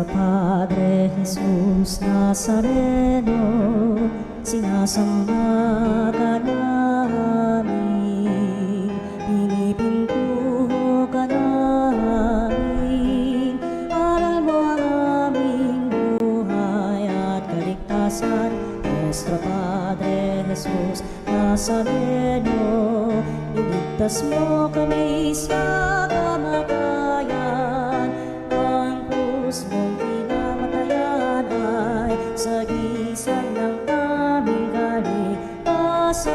Nuestro Padre Jesús Nazareno, sinasamba ka namin, pinipintuho ka namin, aral mo ang aming buhay at kaligtasan. Nuestro Padre Jesús Nazareno, iligtas mo kami sa kamatayan. Ang krus mong pinamatayan ay sagisag ng aming kaligtasan.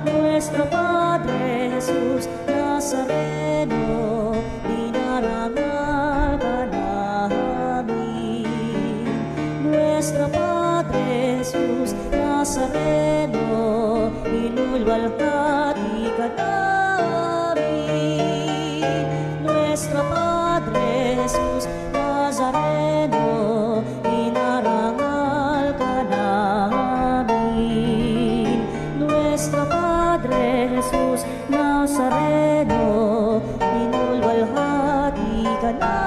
Nuestro Padre Jesus Nazareno, dinarangal ka namin. Nuestro Padre Jesus Nazareno, inulwalhati ka namin. Nuestro Padre Jesus Nazareno, inarangal ka namin. Nuestro Padre Jesus Nazareno, inulwalhati ka namin.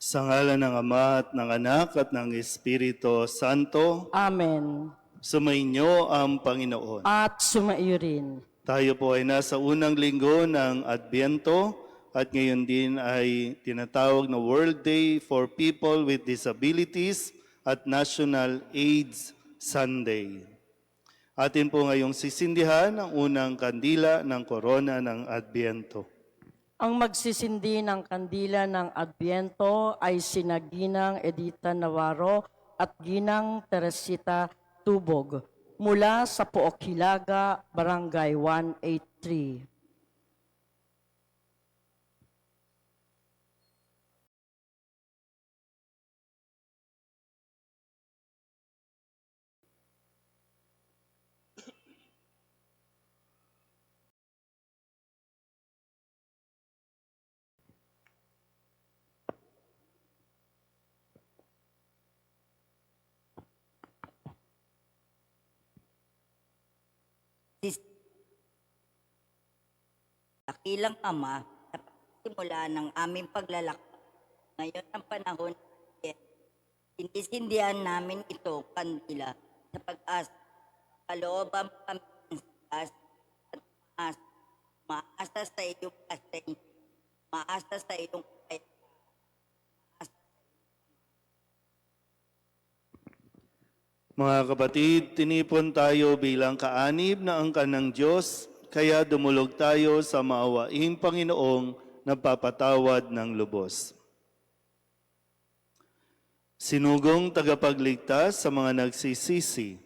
Sa ngalan ng Ama at ng Anak at ng Espiritu Santo, Amen. sumainyo ang Panginoon. At sumaiyo rin. Tayo po ay nasa unang linggo ng Adbyento at ngayon din ay tinatawag na World Day for People with Disabilities at National AIDS Sunday. Atin po ngayong sisindihan ang unang kandila ng korona ng Adbyento. Ang magsisindi ng kandila ng Adbyento ay sina Ginang Edita Navarro at Ginang Teresita Tubog mula sa Pook Hilaga, Barangay 183. Dakilang Ama, sa pagsimula ng aming paglalakbay, ngayon ang panahon, sinisindihan namin ito kandila sa pag-asa, kalooban kami ng sigas at maasa sa iyong pasensya, maasa sa iyong kaya. Mga kapatid, tinipon tayo bilang kaanib na angkan ng Diyos, kaya dumulog tayo sa maawaing Panginoong nagpapatawad ng lubos. Sinugong tagapagligtas sa mga nagsisisi,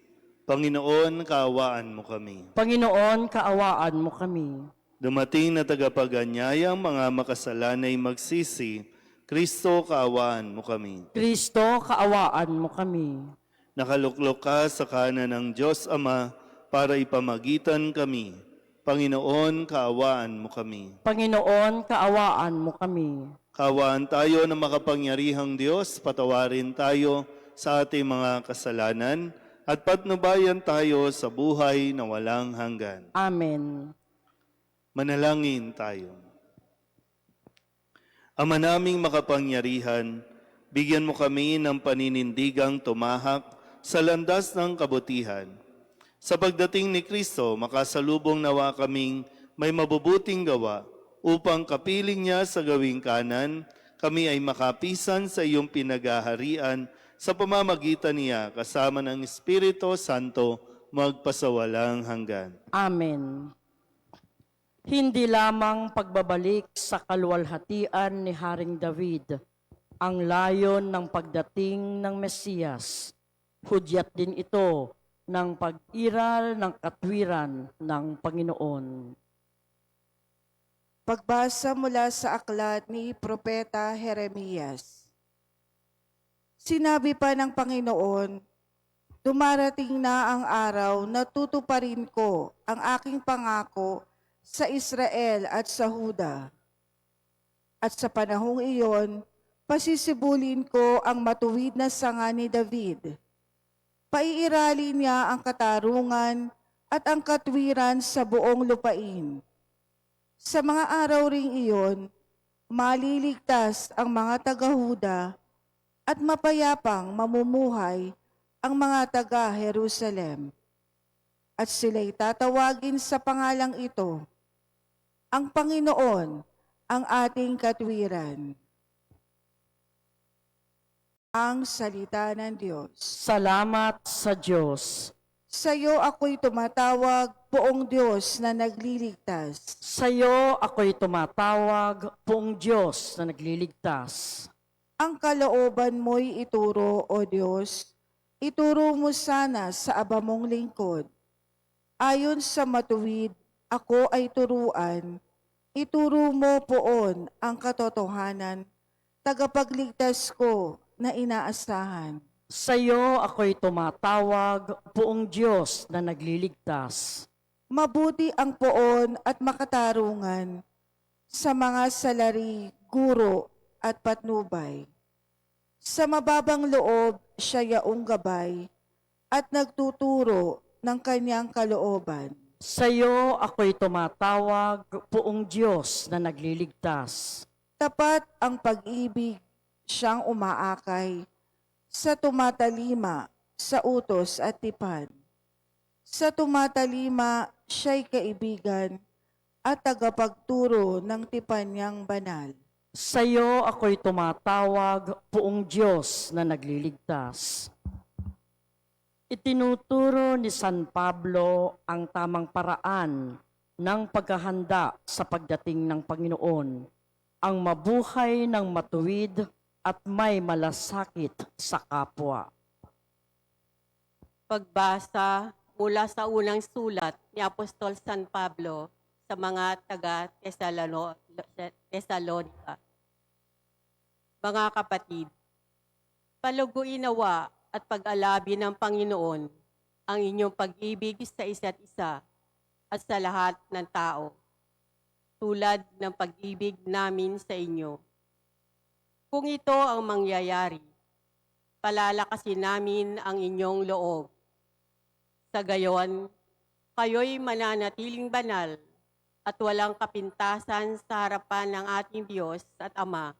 Panginoon, kaawaan mo kami. Panginoon, kaawaan mo kami. Dumating na tagapaganyayang mga makasalanay magsisi, Kristo, kaawaan mo kami. Kristo, kaawaan mo kami. Nakaluklok ka sa kanan ng Diyos Ama para ipamagitan kami. Panginoon, kaawaan mo kami. Panginoon, kaawaan mo kami. Kaawaan tayo ng makapangyarihang Diyos, patawarin tayo sa ating mga kasalanan at patnubayan tayo sa buhay na walang hanggan. Amen. Manalangin tayo. Ama naming makapangyarihan, bigyan mo kami ng paninindigang tumahak sa landas ng kabutihan. Sa pagdating ni Kristo, makasalubong nawa kaming may mabubuting gawa upang kapiling niya sa gawing kanan, kami ay makapisan sa iyong pinagaharian sa pamamagitan niya kasama ng Espiritu Santo magpasawalang hanggan. Amen. Hindi lamang pagbabalik sa kaluwalhatian ni Haring David ang layon ng pagdating ng Mesiyas. Hudyat din ito ng pag-iral ng katwiran ng Panginoon. Pagbasa mula sa aklat ni Propeta Jeremias. Sinabi pa ng Panginoon, dumarating na ang araw na tutuparin ko ang aking pangako sa Israel at sa Huda. At sa panahong iyon, pasisibulin ko ang matuwid na sanga ni David. Paiiralin niya ang katarungan at ang katwiran sa buong lupain. Sa mga araw ring iyon, maliligtas ang mga taga-Huda at mapayapang mamumuhay ang mga taga-Jerusalem. At sila'y tatawagin sa pangalang ito, ang Panginoon, ang ating katwiran. Ang salita ng Diyos. Salamat sa Diyos. Sa iyo ako'y tumatawag, poong Diyos na nagliligtas. Sa iyo ako'y tumatawag, poong Diyos na nagliligtas. Ang kalooban mo'y ituro, O Diyos, ituro mo sana sa aba mong lingkod. Ayon sa matuwid, ako ay turuan, ituro mo poon ang katotohanan, tagapagligtas ko na inaasahan. Sa iyo ako'y tumatawag, poong Diyos na nagliligtas. Mabuti ang poon at makatarungan sa mga salari, guro at patnubay. Sa mababang loob siya yaong gabay at nagtuturo ng kanyang kalooban. Sa iyo ako'y tumatawag, poong Diyos na nagliligtas. Tapat ang pag-ibig, siyang umaakay, sa tumatalima, sa utos at tipan. Sa tumatalima, siya'y kaibigan at tagapagturo ng tipan niyang banal. Sa iyo ako'y tumatawag, poong Diyos na nagliligtas. Itinuturo ni San Pablo ang tamang paraan ng paghahanda sa pagdating ng Panginoon, ang mabuhay ng matuwid at may malasakit sa kapwa. Pagbasa mula sa unang sulat ni Apostol San Pablo sa mga taga-Tesalonica. Mga kapatid, paluguin nawa at pag-alabi ng Panginoon ang inyong pag-ibig sa isa't isa at sa lahat ng tao, tulad ng pag-ibig namin sa inyo. Kung ito ang mangyayari, palalakasin namin ang inyong loob. Sa gayon, kayo'y mananatiling banal at walang kapintasan sa harapan ng ating Diyos at Ama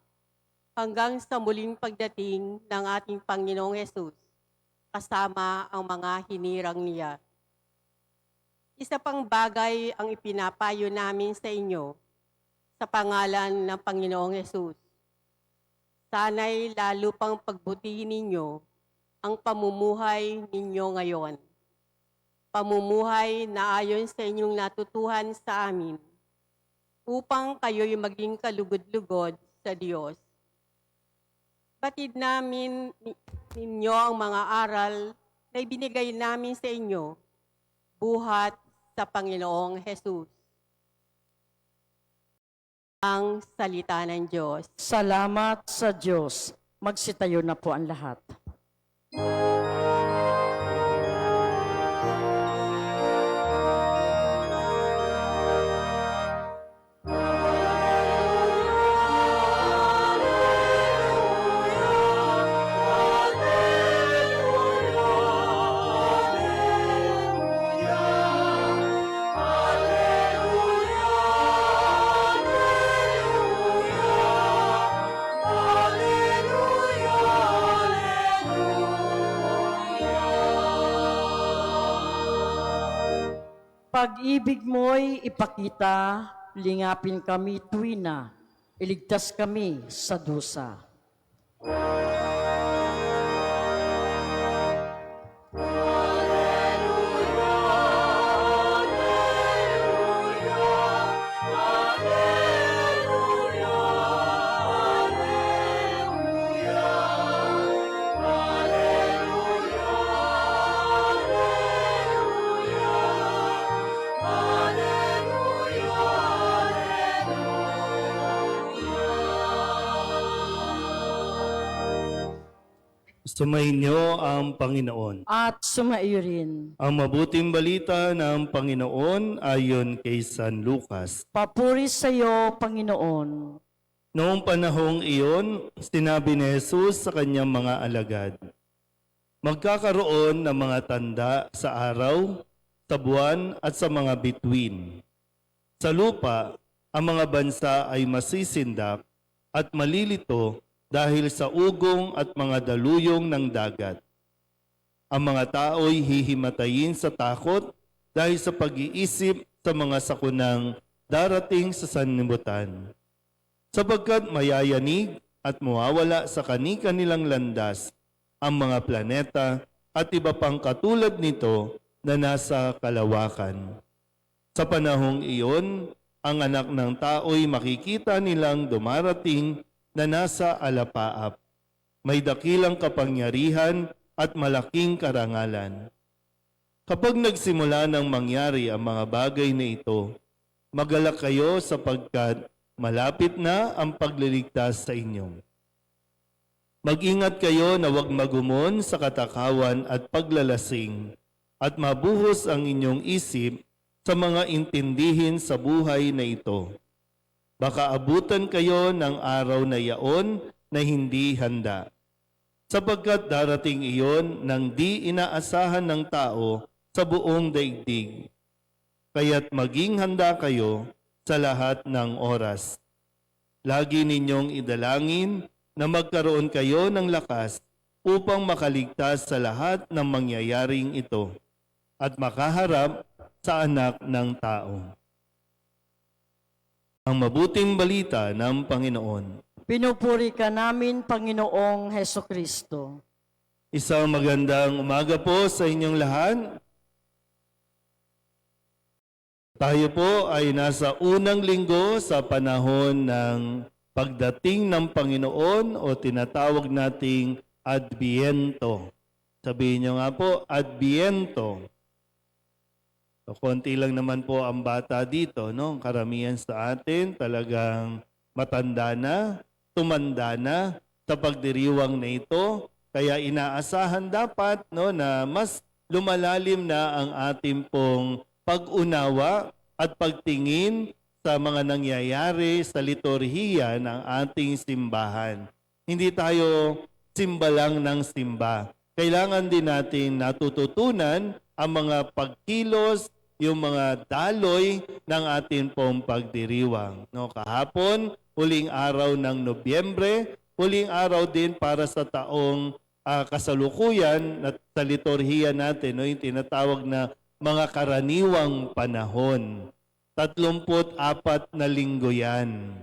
hanggang sa muling pagdating ng ating Panginoong Hesus kasama ang mga hinirang niya. Isa pang bagay ang ipinapayo namin sa inyo sa pangalan ng Panginoong Hesus. Sana'y lalo pang pagbutihin ninyo ang pamumuhay ninyo ngayon. Pamumuhay na ayon sa inyong natutuhan sa amin, upang kayo'y maging kalugod-lugod sa Diyos. Batid namin ninyo ang mga aral na ibinigay namin sa inyo, buhat sa Panginoong Hesus. Ang salita ng Diyos. Salamat sa Diyos. Magsitayo na po ang lahat. Pag-ibig mo'y ipakita, lingapin kami tuwina, iligtas kami sa dusa. Sumainyo ang Panginoon. At sumaiyo rin. Ang mabuting balita ng Panginoon ayon kay San Lucas. Papuri sa iyo, Panginoon. Noong panahong iyon, sinabi ni Jesus sa kanyang mga alagad, magkakaroon ng mga tanda sa araw, sa buwan at sa mga bituin. Sa lupa, ang mga bansa ay masisindak at malilito dahil sa ugong at mga daluyong ng dagat. Ang mga tao'y hihimatayin sa takot dahil sa pag-iisip sa mga sakunang darating sa sanlibutan. Sapagkat mayayanig at mawawala sa kani-kanilang landas ang mga planeta at iba pang katulad nito na nasa kalawakan. Sa panahong iyon, ang anak ng tao'y makikita nilang dumarating na nasa alapaap. May dakilang kapangyarihan at malaking karangalan. Kapag nagsimula ng mangyari ang mga bagay na ito, magalak kayo sapagkat malapit na ang pagliligtas sa inyo. Mag-ingat kayo na huwag magumon sa katakawan at paglalasing at mabuhos ang inyong isip sa mga intindihin sa buhay na ito. Baka abutan kayo ng araw na yaon na hindi handa. Sapagkat darating iyon ng di inaasahan ng tao sa buong daigdig. Kaya't maging handa kayo sa lahat ng oras. Lagi ninyong idalangin na magkaroon kayo ng lakas upang makaligtas sa lahat ng mangyayaring ito at makaharap sa anak ng tao. Ang mabuting balita ng Panginoon. Pinupuri ka namin, Panginoong Heso Kristo. Isang magandang umaga po sa inyong lahat. Tayo po ay nasa unang linggo sa panahon ng pagdating ng Panginoon o tinatawag nating Adbiento. Sabihin nyo nga po, Adbiento. So, konti lang naman po ang bata dito, no? Karamihan sa atin talagang matanda na, tumanda na sa pagdiriwang na ito. Kaya inaasahan dapat, no, na mas lumalalim na ang ating pong pag-unawa at pagtingin sa mga nangyayari sa liturhiya ng ating simbahan. Hindi tayo simba lang ng simba. Kailangan din natin natututunan ang mga pagkilos, yung mga daloy ng ating pong pagdiriwang. No, kahapon, huling araw ng Nobyembre, huling araw din para sa taong kasalukuyan at sa liturhiya natin, no, yung tinatawag na mga karaniwang panahon. 34 na linggo yan.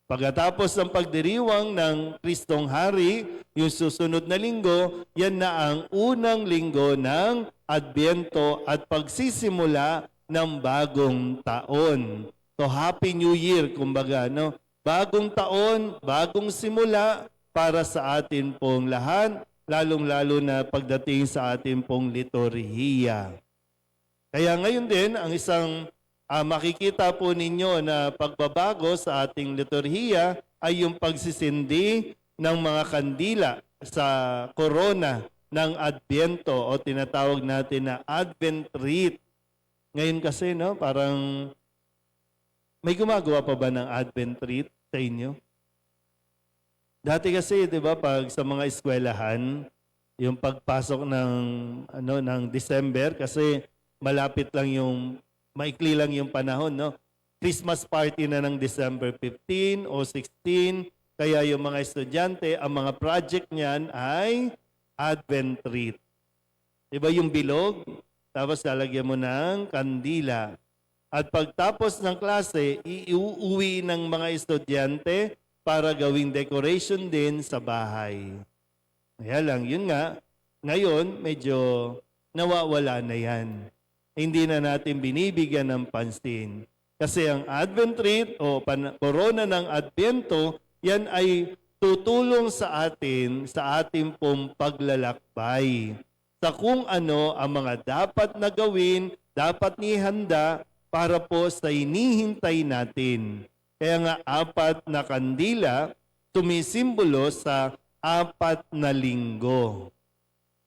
Pagkatapos ng pagdiriwang ng Kristong Hari, yung susunod na linggo, yan na ang unang linggo ng Adbyento at pagsisimula ng bagong taon. So Happy New Year, kumbaga, no? Bagong taon, bagong simula para sa atin pong lahat, lalong-lalo na pagdating sa atin pong liturhiya. Kaya ngayon din, ang isang makikita po ninyo na pagbabago sa ating liturhiya ay yung pagsisindi ng mga kandila sa korona ng Adbyento o tinatawag natin na Advent Wreath. Ngayon kasi, no, parang may gumagawa pa ba ng Advent Wreath sa inyo? Dati kasi, di ba, pag sa mga eskwelahan, yung pagpasok ng December, kasi malapit lang yung maikli lang yung panahon, no? Christmas party na ng December 15 o 16, kaya yung mga estudyante, ang mga project niyan ay Advent Wreath. Diba yung bilog? Tapos lalagyan mo ng kandila. At pagtapos ng klase, iuwi ng mga estudyante para gawing decoration din sa bahay. Kaya lang, yun nga, ngayon medyo nawawala na yan. Hindi na natin binibigyan ng pansin. Kasi ang Advent Wreath o korona ng Adbyento, yan ay tutulong sa atin sa ating pong paglalakbay. Sa kung ano ang mga dapat na gawin, dapat nihanda para po sa hinihintay natin. Kaya nga 4 na kandila, tumisimbolo sa 4 na linggo.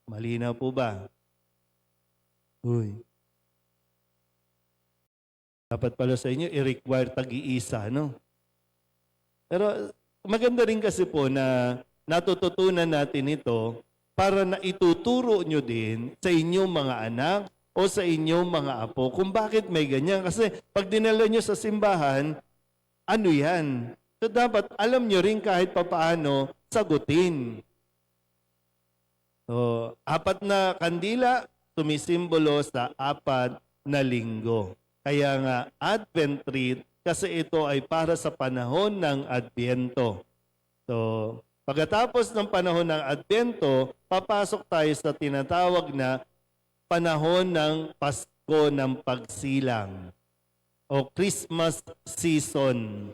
Malinaw po ba? Uy. Dapat pala sa inyo, i-require tag-iisa, no? Pero maganda rin kasi po na natututunan natin ito para na ituturo nyo din sa inyong mga anak o sa inyong mga apo kung bakit may ganyan. Kasi pag dinala nyo sa simbahan, ano yan? So dapat alam nyo rin kahit papaano sagutin. So, 4 na kandila, tumisimbolo sa 4 na linggo. Kaya nga, Advent Wreath, kasi ito ay para sa panahon ng Adbyento. So, pagkatapos ng panahon ng Adbyento, papasok tayo sa tinatawag na panahon ng Pasko ng Pagsilang o Christmas season.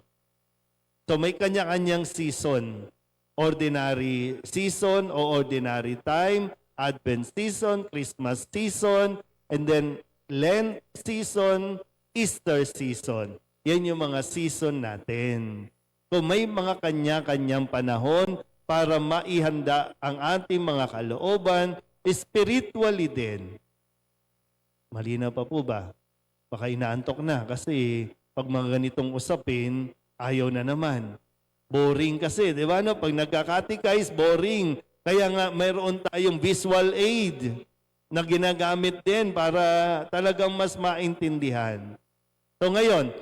So, may kanya-kanyang season. Ordinary season o ordinary time, Advent season, Christmas season, and then Lent season, Easter season. Yan yung mga season natin. So may mga kanya-kanyang panahon para maihanda ang ating mga kalooban spiritually din. Malinaw pa po ba? Baka inaantok na kasi pag mga ganitong usapin, ayaw na naman. Boring kasi, di ba? No? Pag nagkakatikais, boring. Kaya nga mayroon tayong visual aid na ginagamit din para talagang mas maintindihan. So ngayon,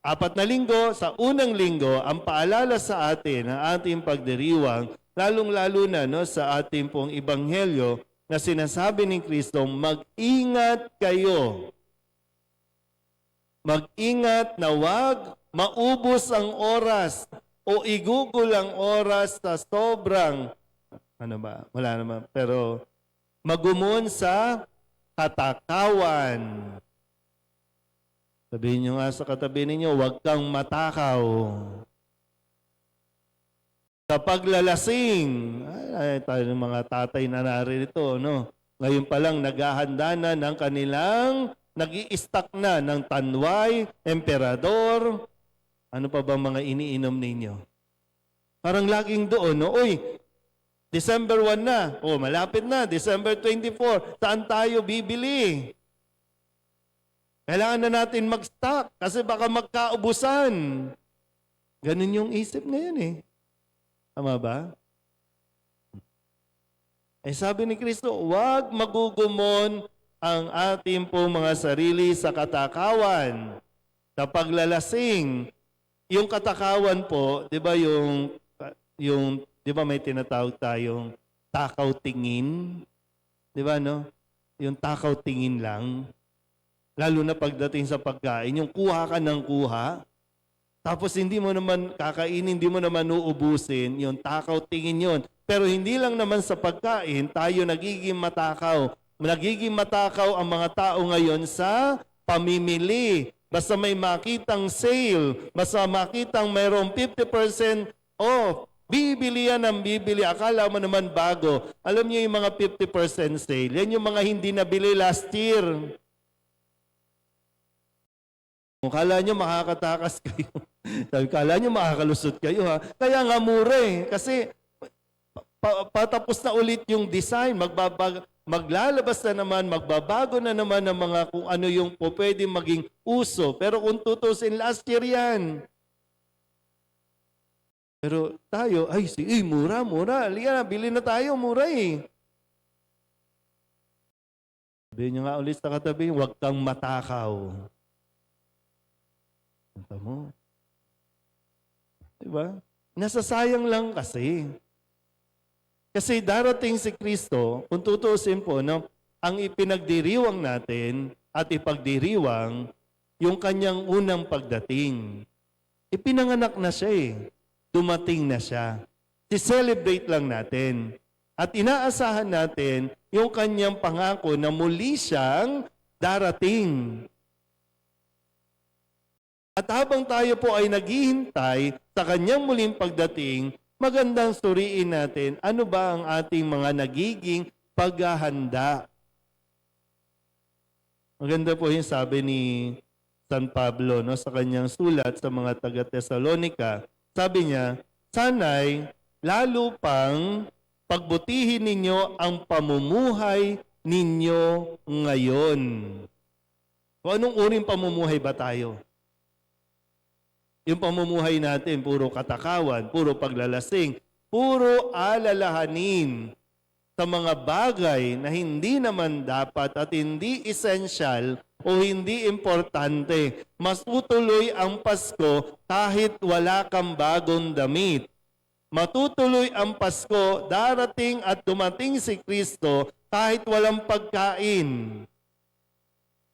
4 na linggo, sa unang linggo, ang paalala sa atin, ang ating pagdiriwang, lalong-lalo na no, sa ating pong ebanghelyo na sinasabi ni Kristo, mag-ingat kayo. Mag-ingat na wag maubos ang oras o igugol ang oras sa sobrang, wala naman, pero magumon sa katakawan. Sabihin nyo nga sa katabi ninyo, huwag kang matakaw. Sa paglalasing, ay tayo ng mga tatay na narito, no? Ngayon pa lang naghahanda na ng kanilang, nag-i-stock na ng tanway, emperador, ano pa ba mga iniinom ninyo? Parang laging doon, no? Uy, December 1 na. O, malapit na. December 24. Saan tayo bibili? Kailangan na natin mag-stock kasi baka magkaubusan. Ganun yung isip ngayon eh. Tama ba? Eh sabi ni Kristo, huwag magugumon ang ating po mga sarili sa katakawan, sa paglalasing. Yung katakawan po, di ba di ba may tinatawag tayong takaw tingin? Di ba, no? Yung takaw tingin lang. Lalo na pagdating sa pagkain, yung kuha ka ng kuha, tapos hindi mo naman kakainin, hindi mo naman uubusin, yung takaw tingin yon. Pero hindi lang naman sa pagkain, tayo nagiging matakaw. Nagiging matakaw ang mga tao ngayon sa pamimili. Basta may makitang sale, basta makitang mayroong 50% off, bibili yan ng bibili. Akala mo naman bago. Alam niyo yung mga 50% sale. Yan yung mga hindi nabili last year. Kung kala nyo makakatakas kayo. Kala nyo makakalusot kayo ha. Kaya nga mura eh. Kasi patapos na ulit yung design. Maglalabas na naman, magbabago na naman ng mga kung ano yung po pwede maging uso. Pero kung tutusin, last year yan. Pero tayo, mura. Halika na, bili na tayo, mura eh. Sabihin nyo nga ulit sa katabi, huwag kang matakaw. Ito mo. Diba? Nasasayang lang kasi. Kasi darating si Kristo, kung tutusin po, no, ang ipinagdiriwang natin at ipagdiriwang yung kanyang unang pagdating. Ipinanganak na siya eh. Dumating na siya. Si-celebrate lang natin. At inaasahan natin yung kanyang pangako na muli siyang darating. At habang tayo po ay naghihintay sa kanyang muling pagdating, magandang suriin natin ano ba ang ating mga nagiging paghahanda. Maganda po yung sabi ni San Pablo sa kanyang sulat sa mga taga-Tesalonica. Sabi niya, sana'y lalo pang pagbutihin ninyo ang pamumuhay ninyo ngayon. Kung anong uring pamumuhay ba tayo? Yung pamumuhay natin, puro katakawan, puro paglalasing, puro alalahanin sa mga bagay na hindi naman dapat at hindi essential o hindi importante. Mas tutuloy ang Pasko kahit wala kang bagong damit. Matutuloy ang Pasko, darating at dumating si Kristo kahit walang pagkain.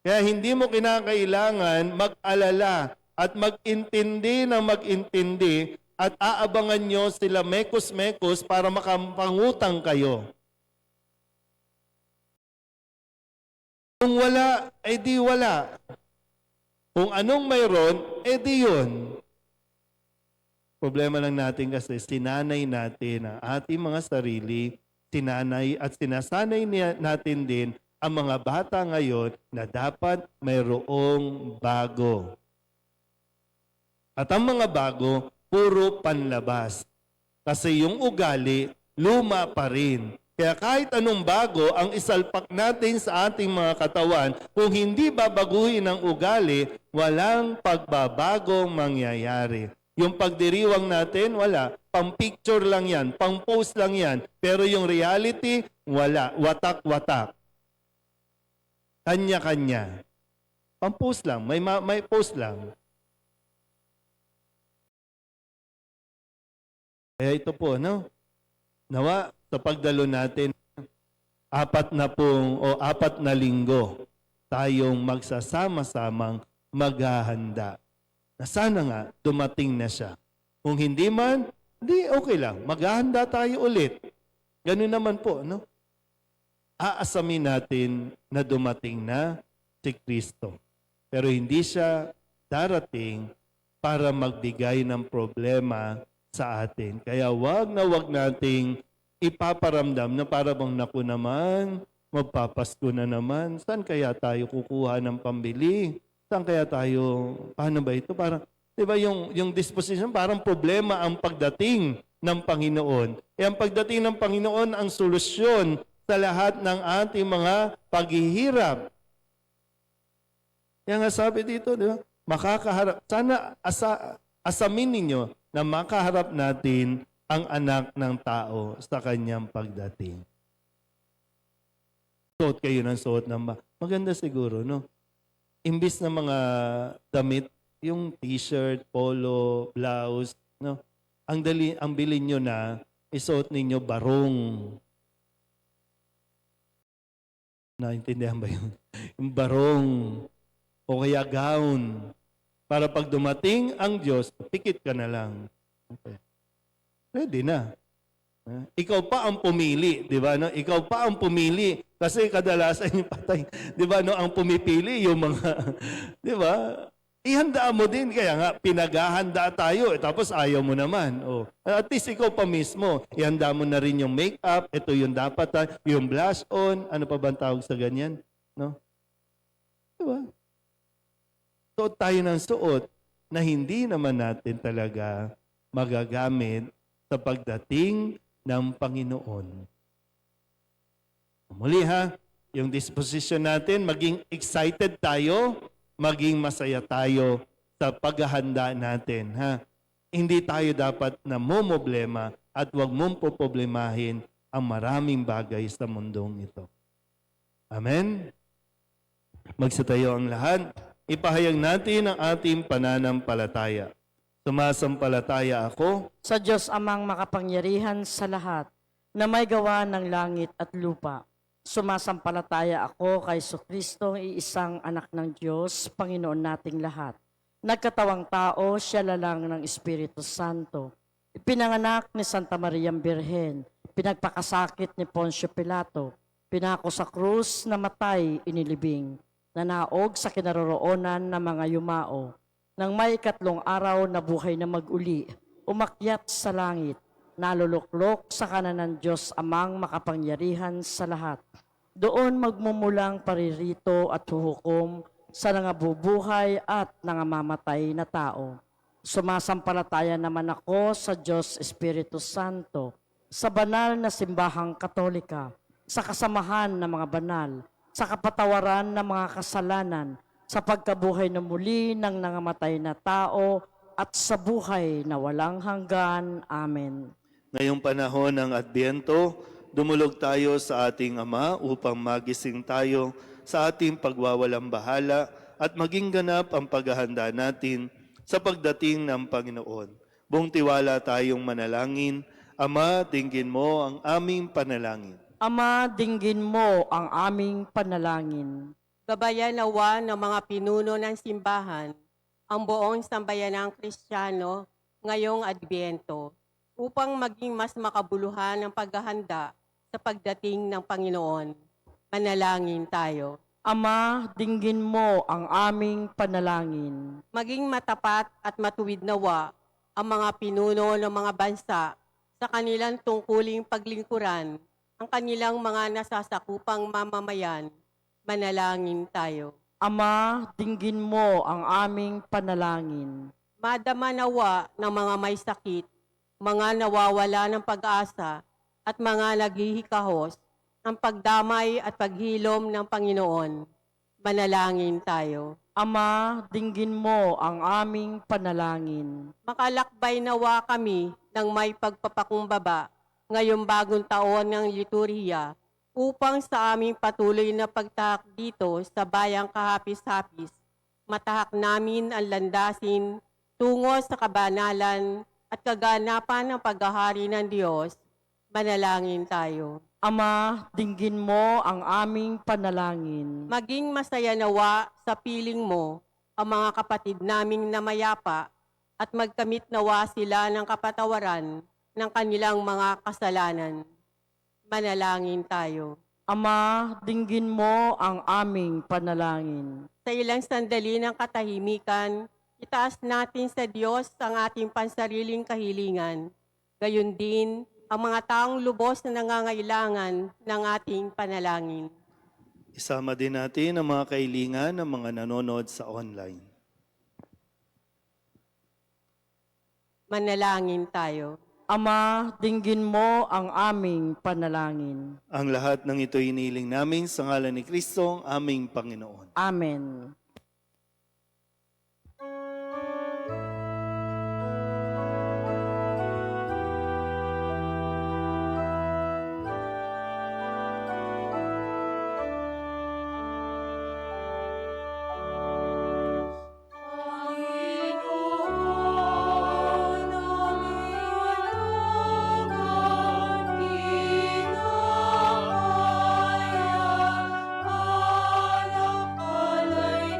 Kaya hindi mo kinakailangan mag-alala at mag-intindi ng mag-intindi at aabangan nyo sila mekos-mekos para makapangutang kayo. Kung wala, di wala. Kung anong mayroon, di yun. Problema lang natin kasi sinanay natin ang ating mga sarili, sinanay at sinasanay natin din ang mga bata ngayon na dapat mayroong bago. At ang mga bago, puro panlabas. Kasi yung ugali, luma pa rin. Kaya kahit anong bago ang isalpak natin sa ating mga katawan, kung hindi babaguhin ang ugali, walang pagbabagong mangyayari. Yung pagdiriwang natin, wala. Pang-picture lang yan, pang-post lang yan. Pero yung reality, wala. Watak-watak. Kanya-kanya. Pang-post lang, may post lang. Kaya ito po, nawa sa pagdalo natin, 4 na linggo, tayong magsasama-samang maghahanda. Na sana nga, dumating na siya. Kung hindi man, okay lang. Maghahanda tayo ulit. Ganun naman po, Aasamin natin na dumating na si Kristo. Pero hindi siya darating para magbigay ng problema sa atin. Kaya wag nating ipaparamdam na para bang naku naman, magpapasko na naman, saan kaya tayo kukuha ng pambili? Saan kaya tayo, paano ba ito? Parang, di ba yung disposition, parang problema ang pagdating ng Panginoon. Ang pagdating ng Panginoon ang solusyon sa lahat ng ating mga paghihirap. Kaya nga sabi dito, di ba? Makakaharap, sana asamin ninyo na makaharap natin ang anak ng tao sa kanyang pagdating. Suot kayo ng suot ng maganda siguro, Imbis na mga damit, yung t-shirt, polo, blouse, ang bilhin nyo na, isuot ninyo barong. Naintindihan ba yun? Yung barong. O kaya gown. Para pag dumating ang Diyos, pikit ka na lang. Okay. Ready na. Ikaw pa ang pumili, di ba? Ikaw pa ang pumili. Kasi kadalasan yung patay, di ba? Ang pumipili yung mga, di ba? Ihanda mo din. Kaya nga, pinaghahanda tayo. Tapos ayaw mo naman. At least ikaw pa mismo. Ihanda mo na rin yung makeup. Ito yung dapat. Yung blush on. Ano pa ba ang tawag sa ganyan? Di ba? Suot tayo ng suot na hindi naman natin talaga magagamit sa pagdating ng Panginoon. Muli yung disposition natin, maging excited tayo, maging masaya tayo sa paghahanda natin. Hindi tayo dapat na momoblema at huwag mong poproblemahin ang maraming bagay sa mundong ito. Amen? Magsitayo ang lahat. Ipahayag natin ang ating pananampalataya. Sumasampalataya ako Sa Diyos amang makapangyarihan sa lahat, na may gawa ng langit at lupa. Sumasampalataya ako kay Kristo, iisang anak ng Diyos, Panginoon nating lahat. Nagkatawang tao, siya lalang ng Espiritu Santo. Ipinanganak ni Santa Maria Birhen, pinagpakasakit ni Poncio Pilato, pinako sa krus, namatay, inilibing, nanaog sa kinaroroonan ng mga yumao. Nang may 3 araw na buhay na mag-uli, umakyat sa langit, naluluklok sa kanan ng Diyos Amang makapangyarihan sa lahat. Doon magmumulang paririto at huhukom sa nangabubuhay at nangamamatay na tao. Sumasampalataya naman ako sa Diyos Espiritu Santo, sa banal na simbahang Katolika, sa kasamahan ng mga banal, sa kapatawaran ng mga kasalanan, sa pagkabuhay na muli ng nangamatay na tao, at sa buhay na walang hanggan. Amen. Ngayong panahon ng Adbyento, dumulog tayo sa ating Ama upang magising tayo sa ating pagwawalang bahala at maging ganap ang paghahanda natin sa pagdating ng Panginoon. Buong tiwala tayong manalangin. Ama, dinggin mo ang aming panalangin. Ama, dinggin mo ang aming panalangin. Gabayan nawa ng mga pinuno ng simbahan ang buong sambayanang Kristiyano ngayong Adbyento upang maging mas makabuluhan ang paghahanda sa pagdating ng Panginoon. Manalangin tayo. Ama, dinggin mo ang aming panalangin. Maging matapat at matuwid nawa ang mga pinuno ng mga bansa sa kanilang tungkuling paglingkuran ang kanilang mga nasasakupang mamamayan. Manalangin tayo. Ama, dinggin mo ang aming panalangin. Madama nawa ng mga may sakit, mga nawawala ng pag-asa, at mga naghihikahos ang pagdamay at paghilom ng Panginoon. Manalangin tayo. Ama, dinggin mo ang aming panalangin. Makalakbay nawa kami ng may pagpapakumbaba ngayong bagong taon ng liturhiya upang sa aming patuloy na pagtahak dito sa bayang kahapis-hapis, matahak namin ang landasin tungo sa kabanalan at kaganapan ng paghahari ng Diyos. Manalangin tayo. Ama, dinggin mo ang aming panalangin. Maging masaya nawa sa piling mo ang mga kapatid naming namayapa at magkamit nawa sila ng kapatawaran ng kanilang mga kasalanan. Manalangin tayo. Ama, dinggin mo ang aming panalangin. Sa ilang sandali ng katahimikan, itaas natin sa Diyos ang ating pansariling kahilingan. Gayon din, ang mga taong lubos na nangangailangan ng ating panalangin. Isama din natin ang mga kahilingan ng mga nanonood sa online. Manalangin tayo. Ama, dinggin mo ang aming panalangin. Ang lahat ng ito iniling namin sa ngalan ni Kristo, ang aming Panginoon. Amen. Alay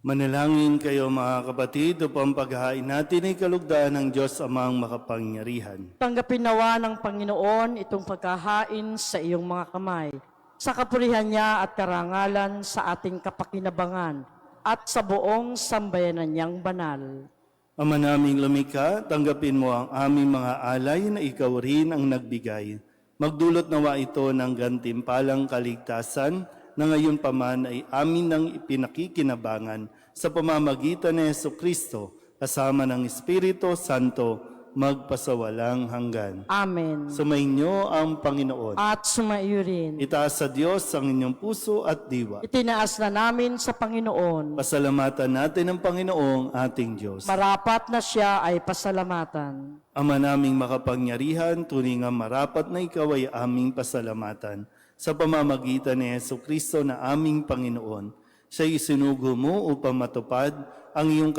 Manalangin kayo mga kapatid upang paghahain natin ay kalugdaan ng Diyos Amang makapangyarihan. Tanggapin nawa ng Panginoon itong pagkahain sa iyong mga kamay, sa kapurihan niya at karangalan sa ating kapakinabangan at sa buong sambayanan niyang banal. Ama naming lumikha, tanggapin mo ang aming mga alay na ikaw rin ang nagbigay. Magdulot nawa ito ng gantimpalang kaligtasan na ngayon pa man ay amin ng ipinakikinabangan sa pamamagitan ni Jesucristo kasama ng Espiritu Santo magpasawalang hanggan. Amen. Sumainyo ang Panginoon. At sumaiyo rin. Itaas sa Diyos ang inyong puso at diwa. Itinaas na namin sa Panginoon. Pasalamatan natin ang Panginoong ating Diyos. Marapat na siya ay pasalamatan. Ama naming makapangyarihan, tunay nga marapat na ikaw ay aming pasalamatan. Sa pamamagitan ni Jesucristo na aming Panginoon, siya'y isinugo mo upang matupad ang iyong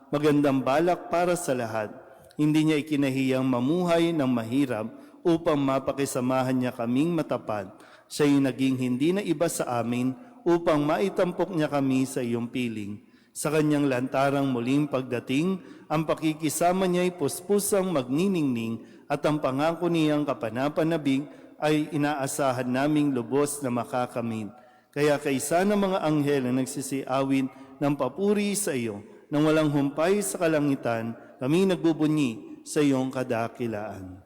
magandang balak para sa lahat. Hindi niya ikinahiyang mamuhay ng mahirap upang mapakisamahan niya kaming matapat. Siya'y naging hindi na iba sa amin upang maitampok niya kami sa iyong piling. Sa kanyang lantarang muling pagdating, ang pakikisama niya'y puspusang magniningning at ang pangako niyang kapanapanabing ay inaasahan naming lubos na makakamit. Kaya kaisa ng mga anghel na nagsisiawin ng papuri sa iyo, nang walang humpay sa kalangitan, kami nagbubunyi sa iyong kadakilaan.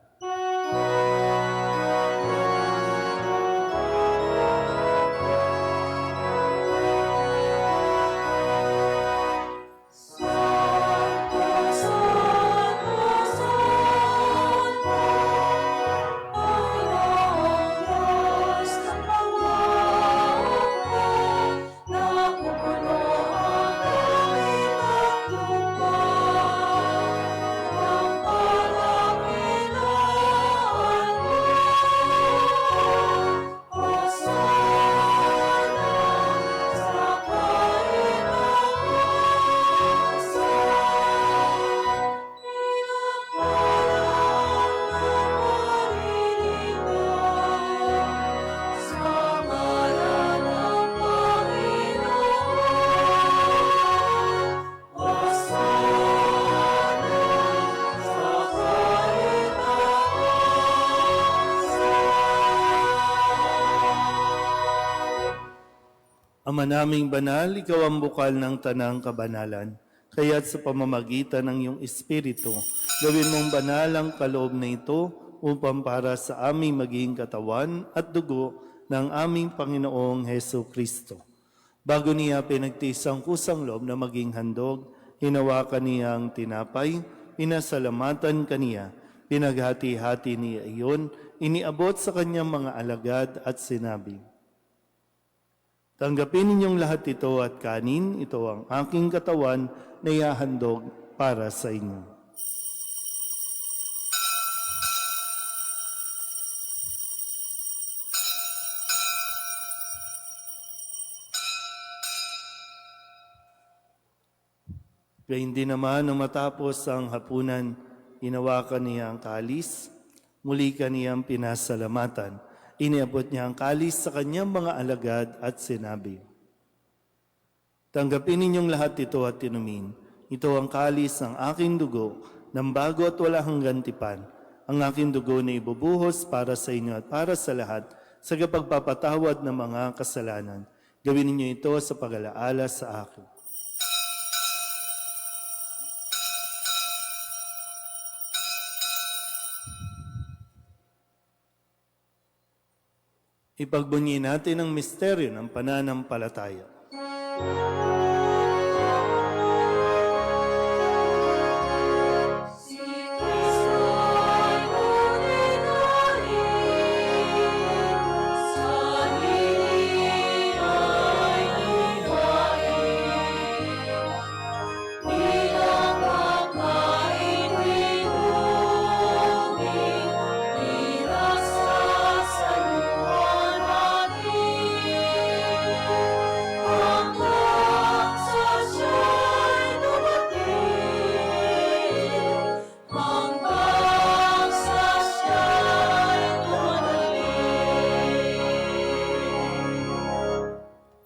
Ama naming banal, ikaw ang bukal ng tanang kabanalan. Kaya't sa pamamagitan ng iyong Espiritu, gawin mong banal ang kaloob na ito upang para sa aming maging katawan at dugo ng aming Panginoong Heso Kristo. Bago niya pinagtiis ang kusang loob na maging handog, hinawakan niya ang tinapay, pinasalamatan kaniya, pinaghati-hati niya iyon, iniabot sa kanyang mga alagad at sinabi, tanggapin ninyong lahat ito at kanin, ito ang aking katawan na ihahandog para sa inyo. Kaya hindi naman nang matapos ang hapunan, hinawakan niya ang kalis, muli kaniyang pinasalamatan. Iniabot niya ang kalis sa kanyang mga alagad at sinabi, tanggapin ninyong lahat ito at inumin. Ito ang kalis ng aking dugo, ng bago at wala hanggang tipan. Ang aking dugo na ibubuhos para sa inyo at para sa lahat sa kapagpapatawad ng mga kasalanan. Gawin ninyo ito sa pag-alaala sa akin. Ipagbunyi natin ang misteryo ng pananampalataya. Ang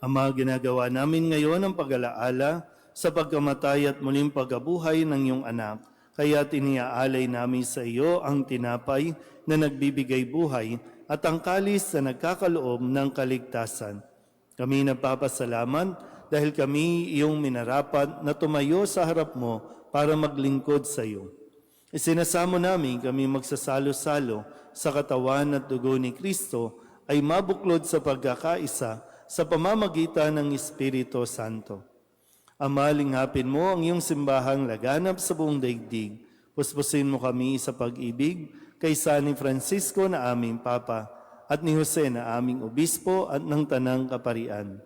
Ama, ginagawa namin ngayon ang pag-alaala sa pagkamatay at muling pagkabuhay ng iyong anak. Kaya tiniaalay namin sa iyo ang tinapay na nagbibigay buhay at ang kalis na nagkakaloob ng kaligtasan. Kami nagpapasalamat dahil kami iyong minarapat na tumayo sa harap mo para maglingkod sa iyo. Isinasamo namin kami magsasalo-salo sa katawan at dugo ni Kristo ay mabuklod sa pagkakaisa sa pamamagitan ng Espiritu Santo. Ama, linghapin mo ang iyong simbahang laganap sa buong daigdig. Puspusin mo kami sa pag-ibig kay San Francisco na aming Papa at ni Jose na aming Obispo at ng Tanang Kaparian.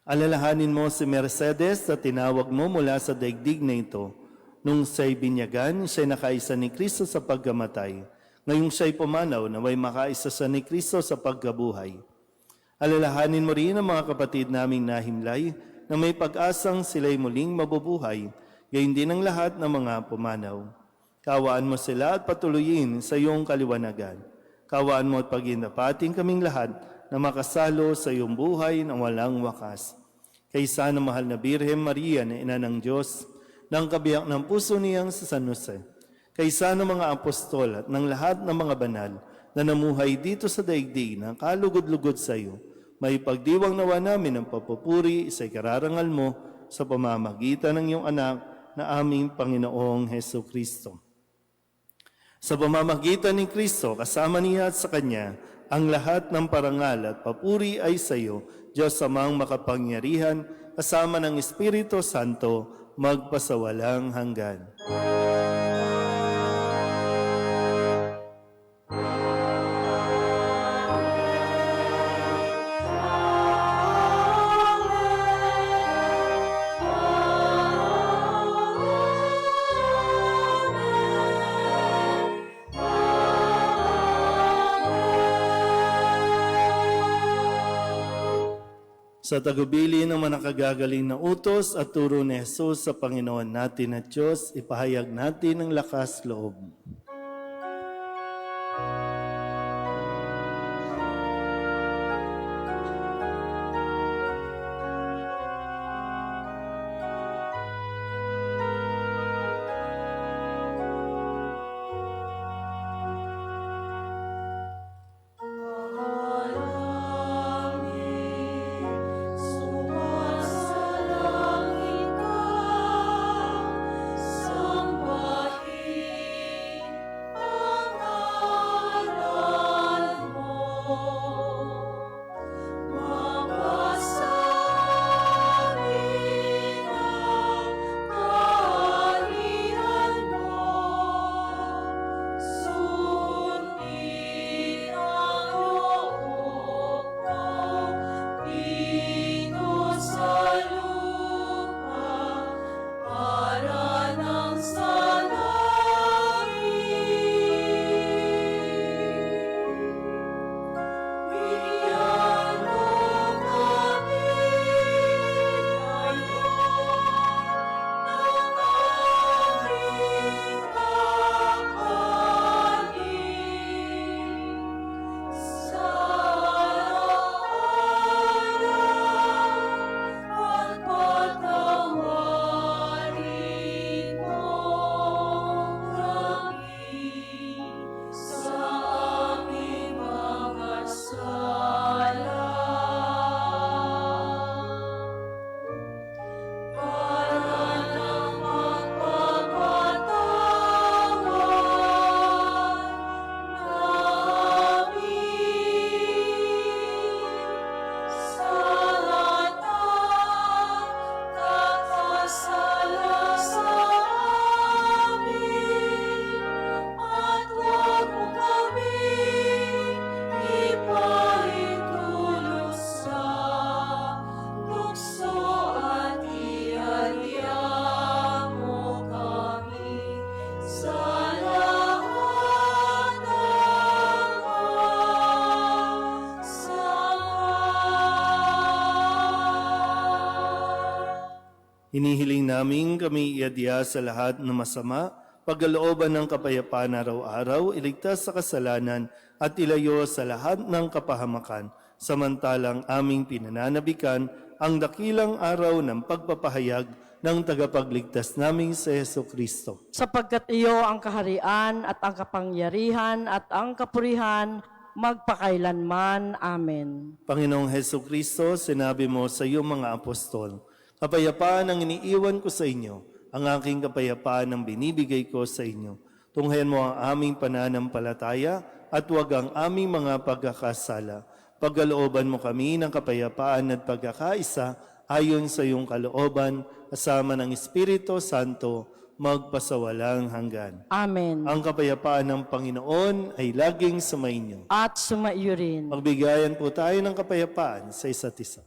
Alalahanin mo si Mercedes na tinawag mo mula sa daigdig na ito. Nung siya'y binyagan, siya'y nakaisa ni Kristo sa pagkamatay. Ngayong siya'y pumanaw, naway makaisa sa ni Kristo sa pagkabuhay. Alalahanin mo rin ang mga kapatid naming nahimlay na may pag-asang sila'y muling mabubuhay, gayon din ang lahat ng mga pumanaw. Kawaan mo sila at patuloyin sa iyong kaliwanagan. Kawaan mo at paginapating kaming lahat na makasalo sa iyong buhay na walang wakas. Kaysa ng mahal na Birhen Maria na Ina ng Diyos, ng kabiyak ng puso niyang sa San Jose, kaysa ng mga apostol at ng lahat ng mga banal na namuhay dito sa daigdig na kalugod-lugod sa iyo, may pagdiwang nawa namin ang papupuri sa ikararangal mo sa pamamagitan ng iyong anak na aming Panginoong Heso Kristo. Sa pamamagitan ni Kristo, kasama niya at sa Kanya, ang lahat ng parangal at papuri ay sa iyo, Diyos Amang makapangyarihan, kasama ng Espiritu Santo, magpasawalang hanggan. Sa tagubili ng manakagagaling na utos at turo ni Jesus sa Panginoon natin at Diyos, ipahayag natin ang lakas loob. Hinihiling namin kami iadya sa lahat ng masama, pagkalooban ng kapayapaan araw-araw, iligtas sa kasalanan at ilayo sa lahat ng kapahamakan, samantalang aming pinananabikan ang dakilang araw ng pagpapahayag ng tagapagligtas naming si Heso Kristo. Sapagkat iyo ang kaharian at ang kapangyarihan at ang kapurihan magpakailanman. Amen. Panginoong Heso Kristo, sinabi mo sa iyong mga apostol, kapayapaan ang iniiwan ko sa inyo, ang aking kapayapaan ang binibigay ko sa inyo. Tunghayan mo ang aming pananampalataya at huwag ang aming mga pagkakasala. Pagkalooban mo kami ng kapayapaan at pagkakaisa ayon sa iyong kalooban, kasama ng Espiritu Santo, magpasawalang hanggan. Amen. Ang kapayapaan ng Panginoon ay laging sumainyo. At sumaiyo rin. Magbigayan po tayo ng kapayapaan sa isa't isa.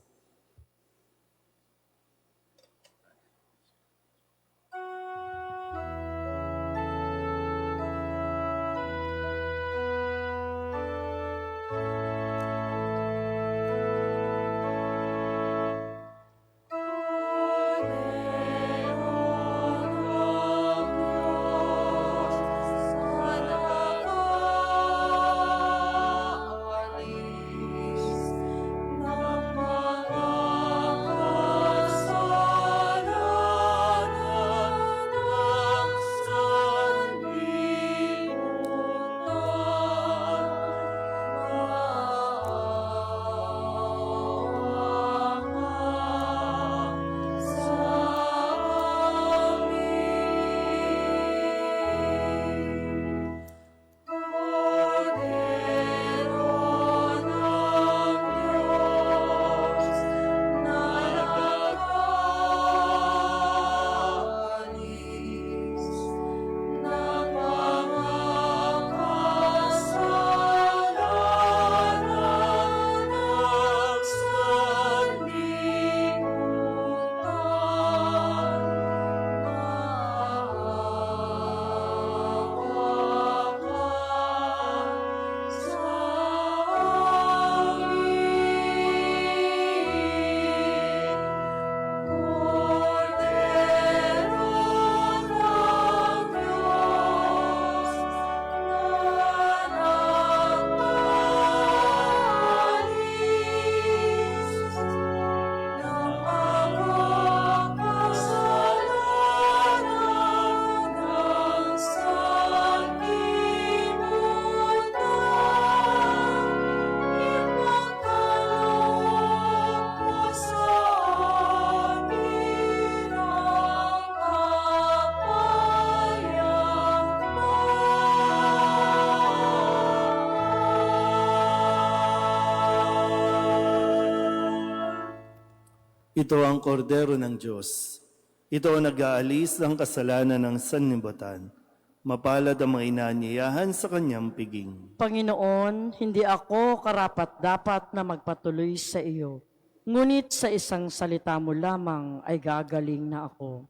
Ito ang kordero ng Diyos. Ito ang nag-aalis ng kasalanan ng sanlibutan. Mapalad ang mga inaanyayahan sa kanyang piging. Panginoon, hindi ako karapat-dapat na magpatuloy sa iyo. Ngunit sa isang salita mo lamang ay gagaling na ako.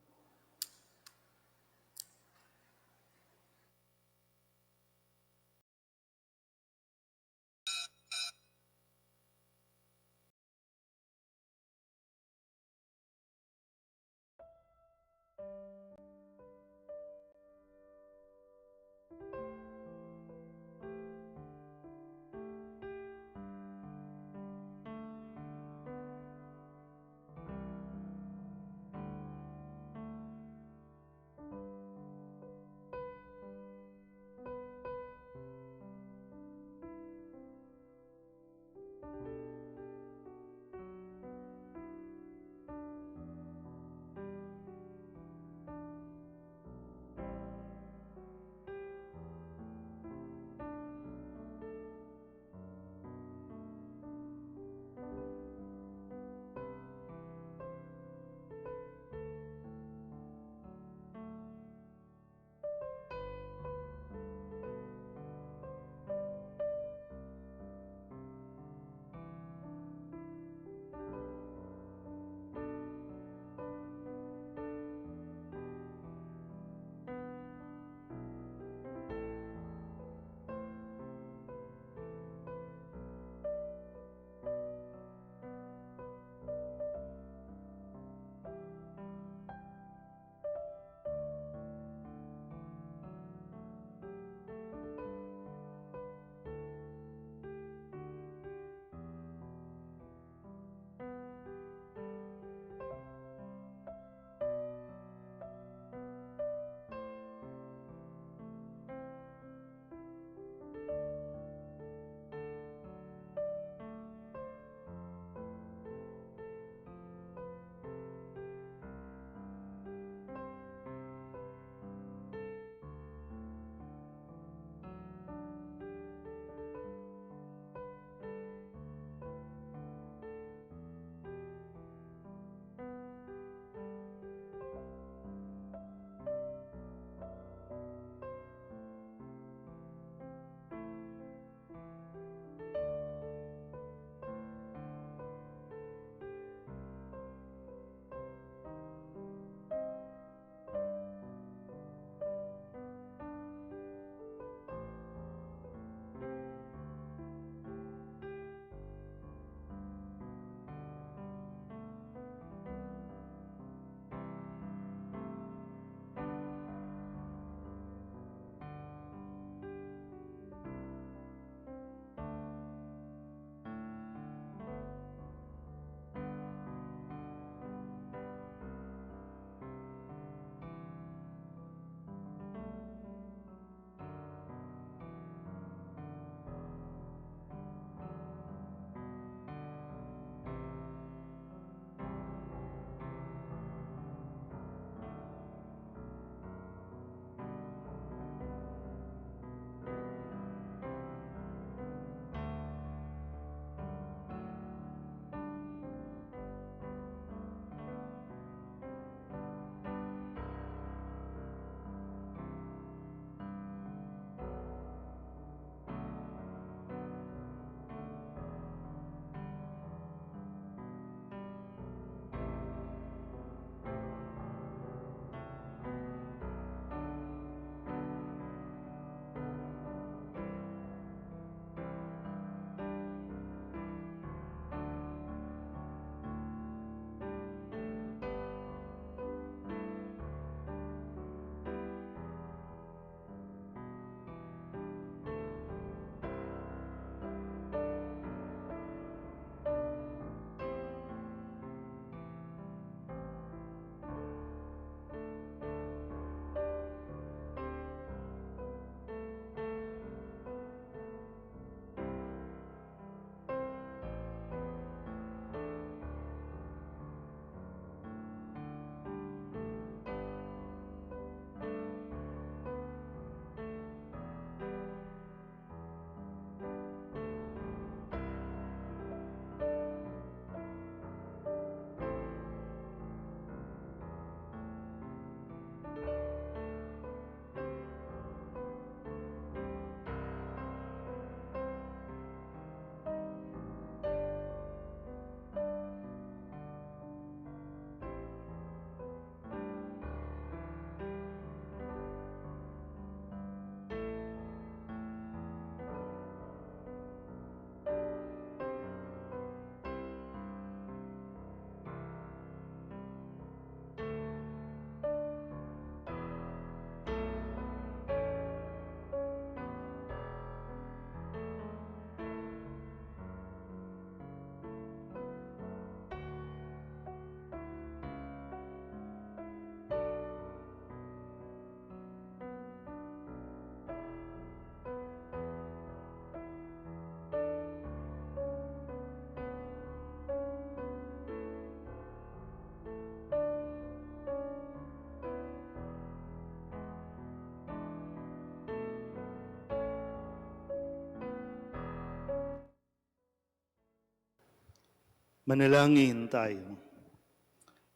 Manalangin tayo.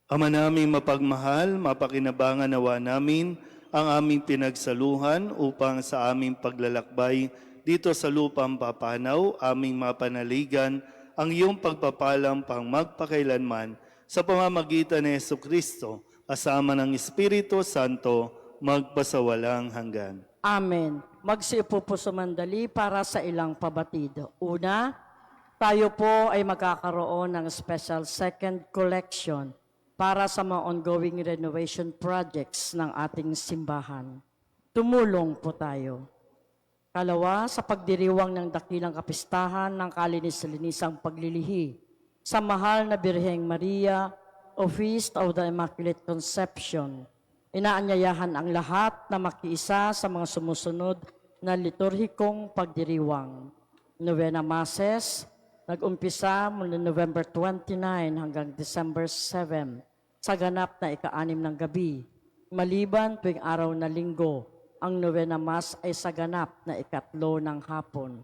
Ama naming mapagmahal, mapakinabangan nawa namin ang aming pinagsaluhan upang sa aming paglalakbay dito sa lupang papanaw, aming mapanaligan ang iyong pagpapalang pang magpakailanman sa pamamagitan ni Jesucristo, kasama ng Espiritu Santo, magpasawalang hanggan. Amen. Magsiupo po sumandali para sa ilang pabatid. Una, tayo po ay magkakaroon ng special second collection para sa mga ongoing renovation projects ng ating simbahan. Tumulong po tayo. Kalawa, sa pagdiriwang ng dakilang kapistahan ng kalinis-linisang paglilihi sa mahal na Birheng Maria o Feast of the Immaculate Conception, inaanyayahan ang lahat na makiisa sa mga sumusunod na liturhikong pagdiriwang. Novena Masses, nag-umpisa mula November 29 hanggang December 7 sa ganap na ika-6 ng gabi. Maliban tuwing araw na linggo, ang Novena Mass ay sa ganap na ika-3 ng hapon.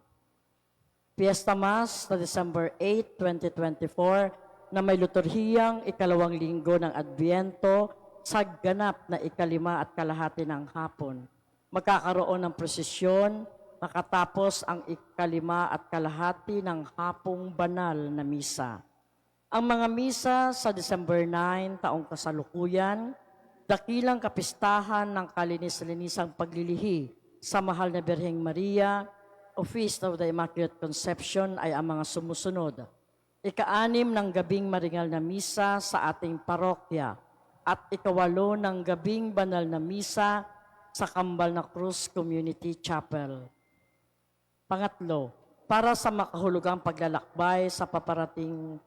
Fiesta Mass na December 8, 2024 na may liturhiyang ika-2 linggo ng Adbyento sa ganap na ika-5 at kalahati ng hapon. Magkakaroon ng prosesyon makatapos ang ika-5 at kalahati ng hapong banal na misa. Ang mga misa sa December 9, taong kasalukuyan, dakilang kapistahan ng kalinis-linisang paglilihi sa mahal na Birheng Maria o Feast of the Immaculate Conception ay ang mga sumusunod. Ika-6 ng gabing maringal na misa sa ating parokya at ika-8 ng gabing banal na misa sa Kambal na Cruz Community Chapel. Pangatlo, para sa makahulugang paglalakbay sa paparating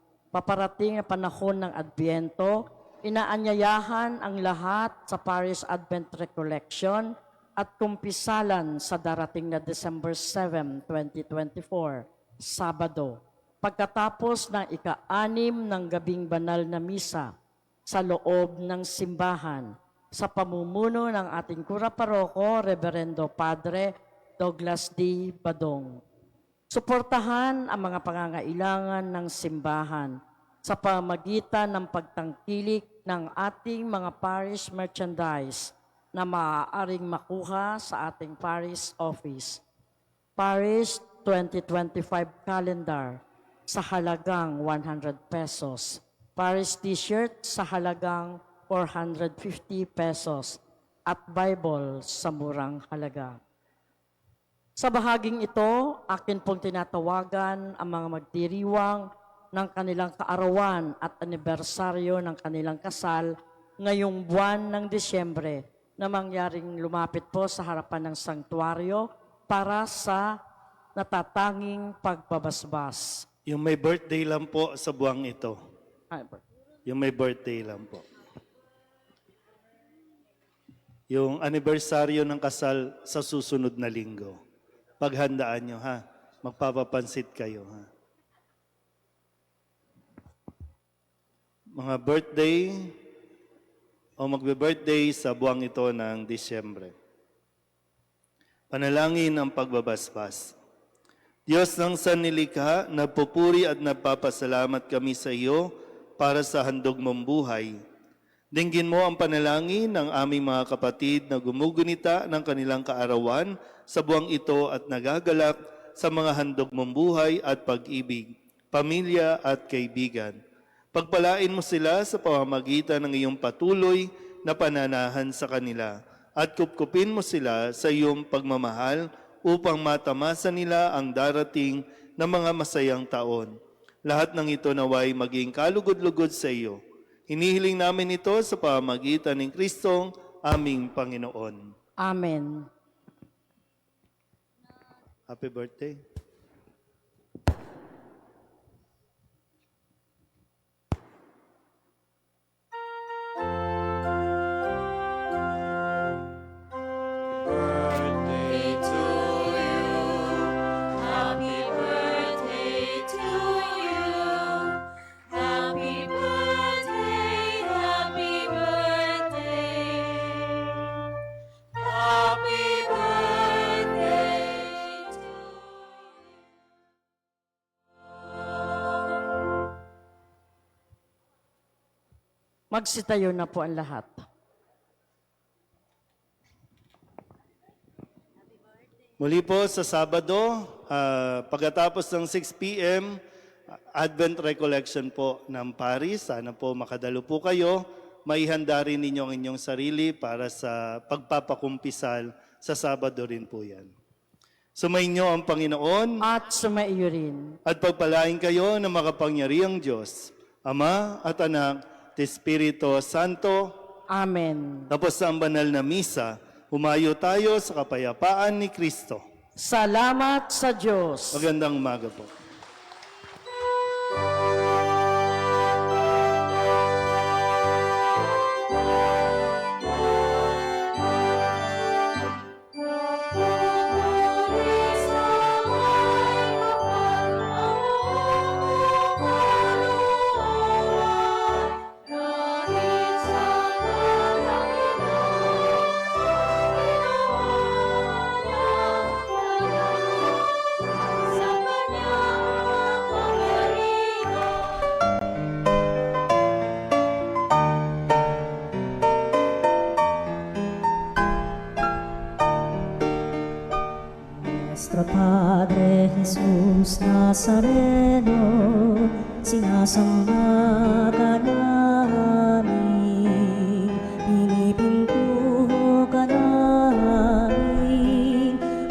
na panahon ng Adbyento, inaanyayahan ang lahat sa Parish Advent Recollection at kumpisalan sa darating na December 7, 2024, Sabado, pagkatapos ng ika-6 ng gabing banal na misa sa loob ng simbahan sa pamumuno ng ating Kura Paroko, Reverendo Padre Douglas D. Badong. Suportahan ang mga pangangailangan ng simbahan sa pamagitan ng pagtangkilik ng ating mga parish merchandise na maaaring makuha sa ating parish office. Parish 2025 calendar sa halagang 100 pesos. Parish t-shirt sa halagang 450 pesos at Bible sa murang halaga. Sa bahaging ito, akin pong tinatawagan ang mga magdiriwang ng kanilang kaarawan at anibersaryo ng kanilang kasal ngayong buwan ng Disyembre na mangyaring lumapit po sa harapan ng sanktuaryo para sa natatanging pagbabasbas. Yung may birthday lang po sa buwang ito. Yung may birthday lang po. Yung anibersaryo ng kasal sa susunod na linggo. Paghandaan nyo, ha? Magpapapansit kayo, ha? Mga birthday o magbe-birthday sa buwang ito ng Disyembre. Panalangin ang pagbabasbas. Diyos ng sannilikha, nagpupuri at nagpapasalamat kami sa iyo para sa handog mong buhay. Dinggin mo ang panalangin ng aming mga kapatid na gumugunita ng kanilang kaarawan sa buwang ito at nagagalak sa mga handog mong buhay at pag-ibig, pamilya at kaibigan. Pagpalain mo sila sa pamamagitan ng iyong patuloy na pananahan sa kanila at kupkupin mo sila sa iyong pagmamahal upang matamasa nila ang darating na mga masayang taon. Lahat ng ito naway maging kalugod-lugod sa iyo. Hinihiling namin ito sa pamamagitan ng Kristong aming Panginoon. Amen. Happy birthday. Magsitayo na po ang lahat. Muli po sa Sabado, pagkatapos ng 6 p.m., Advent Recollection po ng Paris. Sana po makadalo po kayo. Maihanda rin ninyo ang inyong sarili para sa pagpapakumpisal sa Sabado rin po yan. Sumainyo ang Panginoon At sumaiyo rin. at pagpalain kayo ng makapangyarihang Diyos, Ama at Anak, at Espiritu Santo. Amen. Tapos sa ang banal na misa, humayo tayo sa kapayapaan ni Kristo. Salamat sa Diyos. Magandang umaga po. Nuestro Padre Jesus Nazareno, sinasamba ka namin, pinipintuho ka namin,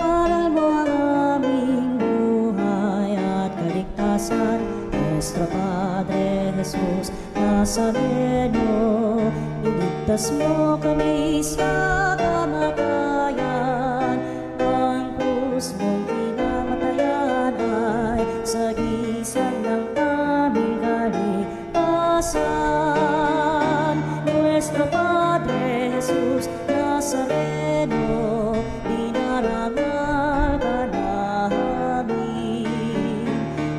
aral mo ang aming buhay at kaligtasan. Nuestro Padre Jesus Nazareno, iligtas mo kami sa kamatayan, ang krus mong pinamatayan ay sagisag ng aming kaligtasan. Nuestro Padre Jesus Nazareno, dinarangal ka namin.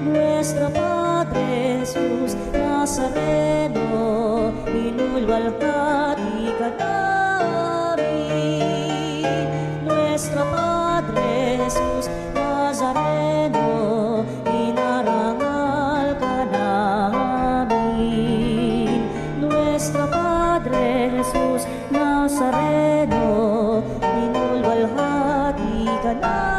Nuestro Padre Jesus Nazareno, inulwalhati ka namin. Nuestro Padre Jesus Nazareno, inarangal ka namin. Nuestro Padre Jesus Nazareno, inulwalhati ka namin.